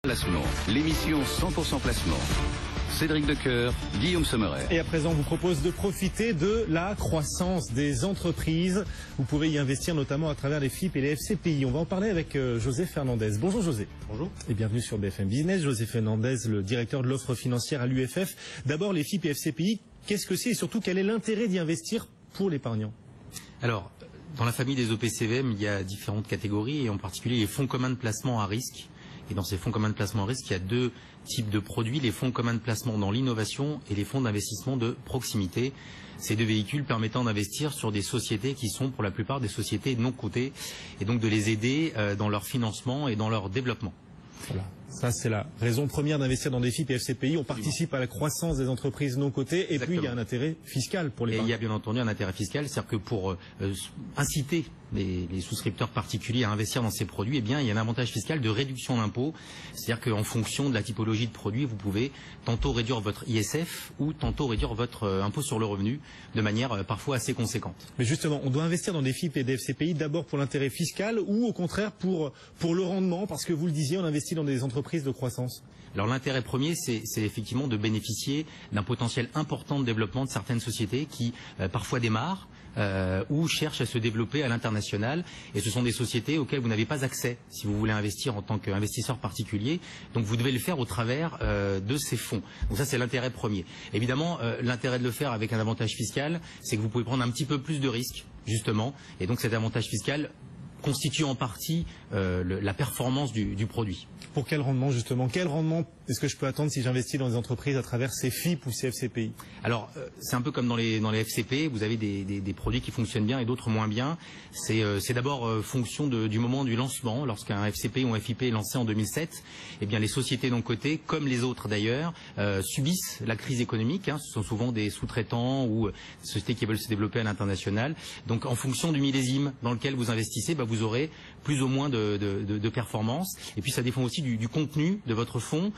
Placement, l'émission 100% placement. Cédric Decoeur, Guillaume Sommerer. Et à présent, on vous propose de profiter de la croissance des entreprises. Vous pouvez y investir notamment à travers les FIP et les FCPI. On va en parler avec José Fernandez. Bonjour José. Bonjour. Et bienvenue sur BFM Business. José Fernandez, le directeur de l'offre financière à l'UFF. D'abord, les FIP et FCPI, qu'est-ce que c'est et surtout quel est l'intérêt d'y investir pour l'épargnant? Alors, dans la famille des OPCVM, il y a différentes catégories et en particulier les fonds communs de placement à risque. Et dans ces fonds communs de placement à risque, il y a deux types de produits, les fonds communs de placement dans l'innovation et les fonds d'investissement de proximité. Ces deux véhicules permettant d'investir sur des sociétés qui sont pour la plupart des sociétés non cotées et donc de les aider dans leur financement et dans leur développement. Voilà. Ça, c'est la raison première d'investir dans des FIP et FCPI. On participe à la croissance des entreprises non cotées et puis il y a un intérêt fiscal pour les Et il y a bien entendu un intérêt fiscal, c'est-à-dire que pour inciter les souscripteurs particuliers à investir dans ces produits, eh bien, il y a un avantage fiscal de réduction d'impôt. C'est-à-dire qu'en fonction de la typologie de produit, vous pouvez tantôt réduire votre ISF ou tantôt réduire votre impôt sur le revenu de manière parfois assez conséquente. Mais justement, on doit investir dans des FIP et des FCPI d'abord pour l'intérêt fiscal ou au contraire pour le rendement, parce que vous le disiez, on investit dans des entreprises de croissance. Alors l'intérêt premier, c'est effectivement de bénéficier d'un potentiel important de développement de certaines sociétés qui parfois démarrent ou cherchent à se développer à l'international. Et ce sont des sociétés auxquelles vous n'avez pas accès si vous voulez investir en tant qu'investisseur particulier. Donc vous devez le faire au travers de ces fonds. Donc ça, c'est l'intérêt premier. Évidemment, l'intérêt de le faire avec un avantage fiscal, c'est que vous pouvez prendre un petit peu plus de risques, justement. Et donc cet avantage fiscal constitue en partie la performance du produit. Pour quel rendement justement? Quel rendement est-ce que je peux attendre si j'investis dans des entreprises à travers ces FIP ou ces FCPI? Alors c'est un peu comme dans les FCP, vous avez des produits qui fonctionnent bien et d'autres moins bien. C'est d'abord fonction du moment du lancement. Lorsqu'un FCP ou un FIP est lancé en 2007, eh bien les sociétés non cotées, comme les autres d'ailleurs, subissent la crise économique. Ce sont souvent des sous-traitants ou des sociétés qui veulent se développer à l'international. Donc en fonction du millésime dans lequel vous investissez, vous aurez plus ou moins de performance. Et puis ça dépend aussi du contenu de votre fonds.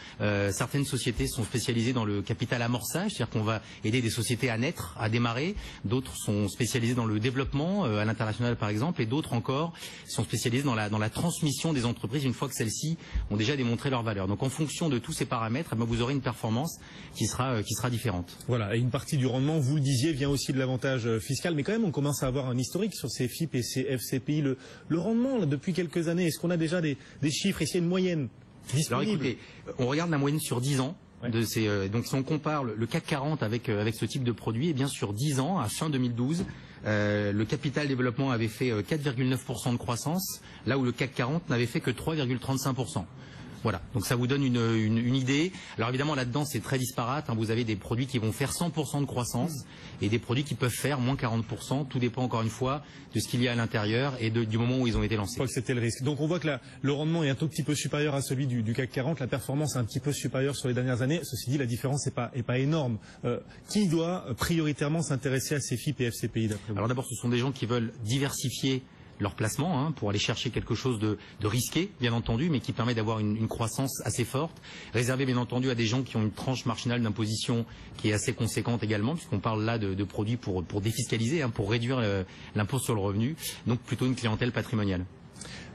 Certaines sociétés sont spécialisées dans le capital amorçage, c'est-à-dire qu'on va aider des sociétés à naître, à démarrer. D'autres sont spécialisées dans le développement, à l'international par exemple, et d'autres encore sont spécialisées dans la transmission des entreprises une fois que celles-ci ont déjà démontré leur valeur. Donc en fonction de tous ces paramètres, vous aurez une performance qui sera différente. Voilà, et une partie du rendement, vous le disiez, vient aussi de l'avantage fiscal, mais quand même on commence à avoir un historique sur ces FIP et ces FCPI. Le rendement, là, depuis quelques années, est-ce qu'on a déjà des chiffres? Est-ce qu'il y a une moyenne disponible? Alors écoutez, on regarde la moyenne sur 10 ans. Ouais. Donc si on compare le CAC 40 avec ce type de produit, eh bien sur 10 ans, à fin 2012, le capital développement avait fait 4,9% de croissance, là où le CAC 40 n'avait fait que 3,35%. Voilà, donc ça vous donne une idée. Alors évidemment là-dedans c'est très disparate, vous avez des produits qui vont faire 100% de croissance et des produits qui peuvent faire moins 40%, tout dépend encore une fois de ce qu'il y a à l'intérieur et du moment où ils ont été lancés. Je crois que c'était le risque. Donc on voit que le rendement est un tout petit peu supérieur à celui du CAC 40, la performance est un petit peu supérieure sur les dernières années. Ceci dit, la différence n'est pas énorme. Qui doit prioritairement s'intéresser à ces FIP et FCPI d'après vous? Alors d'abord ce sont des gens qui veulent diversifier leur placement pour aller chercher quelque chose de risqué, bien entendu, mais qui permet d'avoir une croissance assez forte, réservé bien entendu à des gens qui ont une tranche marginale d'imposition qui est assez conséquente également, puisqu'on parle là de produits pour défiscaliser, pour réduire l'impôt sur le revenu, donc plutôt une clientèle patrimoniale.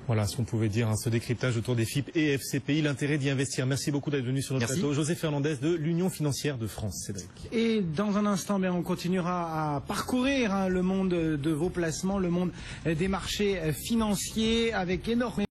Voilà ce qu'on pouvait dire, ce décryptage autour des FIP et FCPI, l'intérêt d'y investir. Merci beaucoup d'être venu sur notre plateau. José Fernandez de l'Union financière de France. Cédric. Et dans un instant, on continuera à parcourir le monde de vos placements, le monde des marchés financiers avec énormément